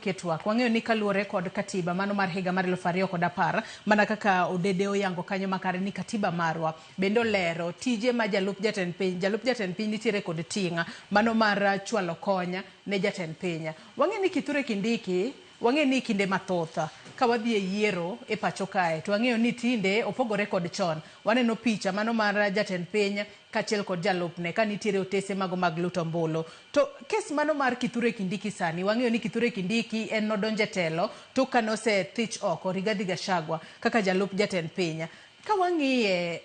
ketwa wang'eyo ni kaluore kod katiba mano mar higa mar 2010 mana kaka odede oyango kanyo makare ni katiba marwa bendo lero tije ma jalup jatend piny nitiere kod tinga mano mar chwalo konya ne jatend piny. Wang'e ni Kithure Kindiki wang'e ni kinde mathoth ka wadhi e yiero e pacho kae to wang'eyo ni tinde opogore kod chon. Waneno picha mano mar jatend piny kachiel kod jalupne ka nitiere otese mago mag luto ombulu. To kes mano mar Kithure Kindiki sani wang'eyo ni Kithure Kindiki en nodonje telo to kanose thich oko Rigathi Gachagua kaka jalup jatend piny. Ka wang'iye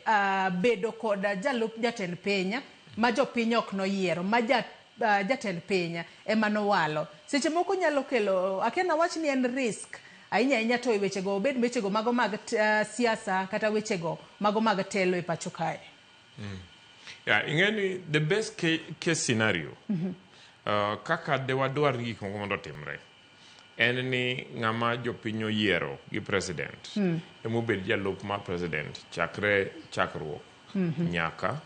bedo kod jalup jatend piny ma jopiny ok noyiero ma jatend piny emano walo seche moko nyalo kelo akena wach ni en risk ahinya to wechego obed wechego mago mag siasa kata wechego mago mag telo e pacho kae. Yeah, ingeni the best case scenario kaka dewadwar ni gik moko mondo timre en ni ng'ama jopiny oyiero gi president emobed jalup ma president chakruok nyaka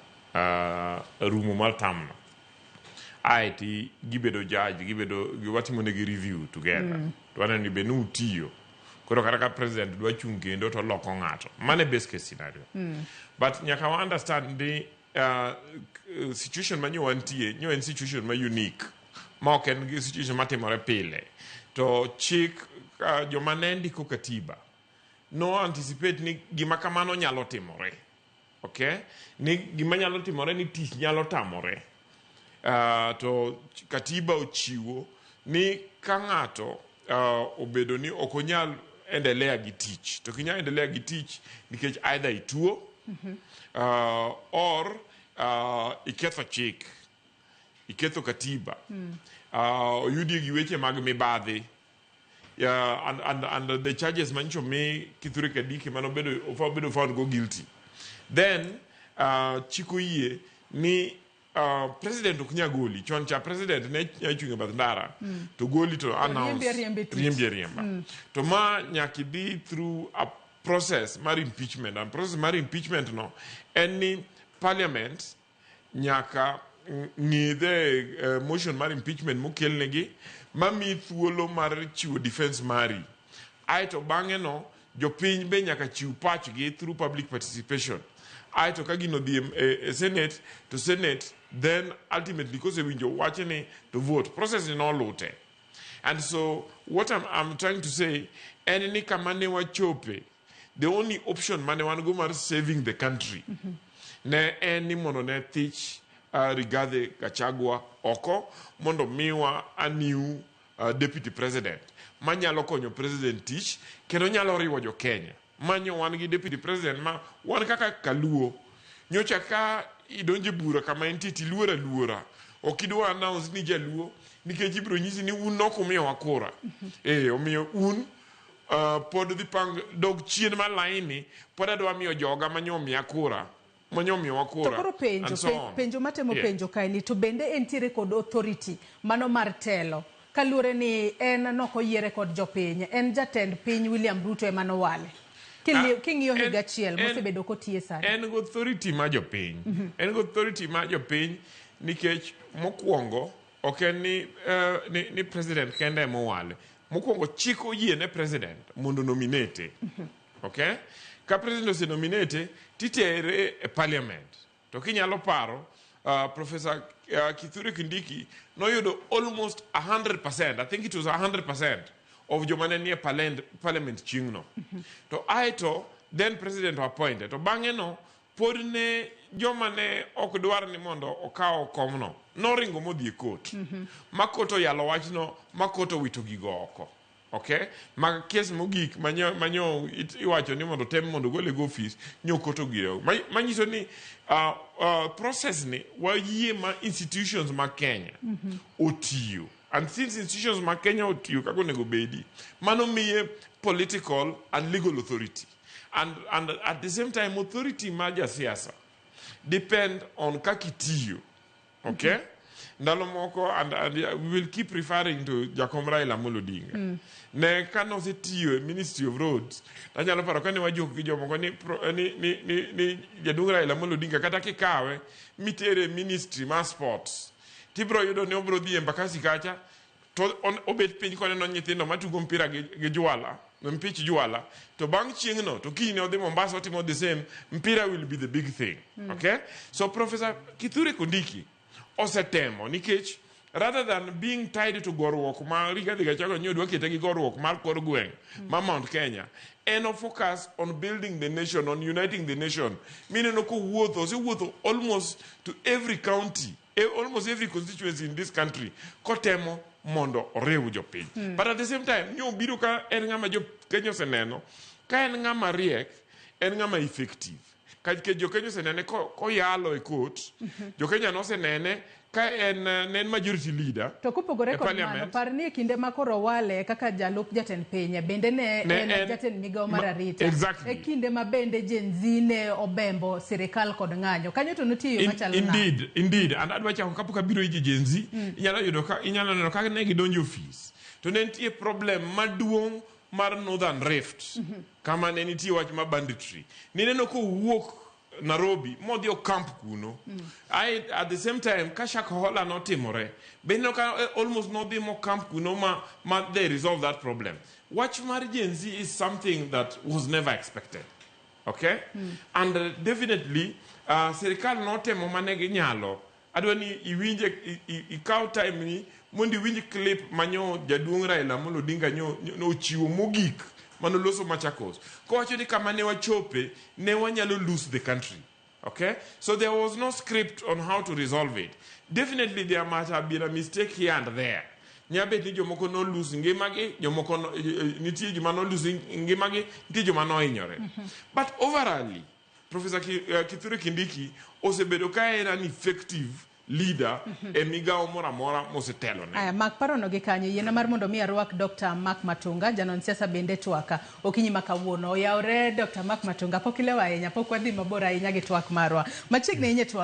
rumo mar tamno aeti gibedo judge giwatimo negi review together to waneno ni benu utiyo koro kata ka president dwa chung kendo to loko ng'ato mane best case scenario but nyaka wa understand the situation ma nyowantie en situation ma unique ma ok en situation matimore pile to chik joma ne ndiko katiba no anticipate ni gima kamano nyalo timore, okay? Ni gima nyalo timore ni tich nyalo tamore. To katiba ochiwo ni ka ng'ato obedo ni ok onyal endelea gi tich to kinya endelea gi tich nikech either ituo or iketho chik, iketho katiba, oyudi gi weche mag mibadhi. And the charges mancho me Kithure Kindiki mano bedo found go guilty. Then chiko yie ni president okunya goli choncha president ne chunga badndara to goli to announce riemba to ma nyaki be through a process mar impeachment, and process mar impeachment no any parliament nyaka ng'ide motion mar impeachment mokel negi mami thuolo mar chiwo defense mari aito bang'e no jopiny be nyaka chiw pachgi through public participation aito ka gino dhi senate to senate then ultimately because winjo wachni to vote process no lute. And so what I'm trying to say any kamane wachope the only option mane wan go mar saving the country ne any mono ne thich Rigathi Gachagua oko mondo miwa a new deputy president manyalo konyo president tich kendo nyalo riwo jo Kenya manyo wan gi deputy president ma wan kaka kaluo nyocha ka idonje bura kama entity luora okidwa announce ni jaluo nikech ibro nyisi ni un nokumiyo wakura omiyo un pod dhi pang dog chien ma laini pod adwa miyo joga manyomi akura manyomi wakura. To koro penjo matemo penjo kae ni to bende entiere kod authority mano mar telo kaluore ni en nokoyiere kod jopiny en jatend piny William Ruto emano wale king'iyo higa achiel mosebedo kotiye sani en go authority ma jopiny en go authority ma jopiny nikech mokwongo ok en ni president kende mowale mokwongo chiko yie ne president mondo nominate okay ka president ose nominate titere e parliament to kinyalo paro Professor Kithure Kindiki noyudo almost 100%, I think it was 100% of jomane nie parliament chingno to aito then president appointed to bang'eno pod ne jomane ok dwar ni mondo okaw komno noringo modhi e court makoto yalo wachno makoto wito gigo oko, okay? Ma kes mogik manyo iwacho ni mondo tem mondo gole go office nyokoto giro manyiso ni process ni wayie ma institutions ma Kenya otiyo. And since institutions ma Kenya otiyo kako nego bedi mano miye political and legal authority, and at the same time authority ma jasiasa depend on kakitiyo, okay? Ndalo moko and we will keep referring to Jakom Raila Odinga ne kano se tiyo Ministry of Roads anyalo paro kane wajok gi jomoko ni Jadung Raila Odinga kata kikawe mitere Ministry ma Sports tibro yudo ne obro dhi Embakasi kacha to on obet piny kone no nyithindo matugo mpira gi jwala mpich jwala to bang chiengno to kiny odhi Mombasa otimo the same mpira will be the big thing. Okay, so Professor Kithure Kindiki osetemo nikech rather than being tied to goruok ma Rigathi Gachagua nyodwa kete gi goruok mar kor gweng ma Mount Kenya and focus on building the nation, on uniting the nation, meaning no wuotho almost to every county, almost every constituency in this country kotemo mondo orew jopiny. But at the same time nyo biro ka en ngama jokenya oseneno ka en ngama riek, en ngama effective ka jokenya osenene koyalo e court, jokenya no osenene ka en majority leader to kupogore kod mano par ni kinde ma koro wale kaka jalup jatend piny bende ne en jatend migawo mar arita e kinde ma bende Gen Z ne obembo sirikal kod ng'anyo kanyo to nitie yo machalo indeed and adwa chako kapok abiro iji Gen Z inyalo neno ka ne gidonjo office to ne nitie problem maduong' mar Northern Rift kama ne nitie wach ma banditry nineno ko wuok Nairobi modhi camp kuno at the same time kashak hola no timore beno ka almost no be more camp kuno ma they resolve that problem. Watch mar Gen Z is something that was never expected. Okay, and definitely serikal no temo manegi nyalo adwani iwinje ikaw time ni mondi winj clip manyo jaduong' Raila Amolo Odinga no chiwo mogik manoloso Machakos kowacho ni kama ne wachope ne wanyalo lose the country. Okay, so there was no script on how to resolve it. Definitely there might have been a mistake here and there. Nyabet ni jomoko no lose ngimagi, jomoko nitie joma no lose ngimagi, nitie joma no hinyore. But overall Professor Kithure Kindiki osebedo ka en an effective leader migawo mora mora mosetelo ne. Mak parono gi kanyo yiena mar mondo mi arwak Dr. Mark Matunga janon siasa bende twaka okinyi makawuono oyawre Dr. Mark Matunga pok ilewa ahinya pok wadhi mabor ahinya gi twak marwa machiegni inye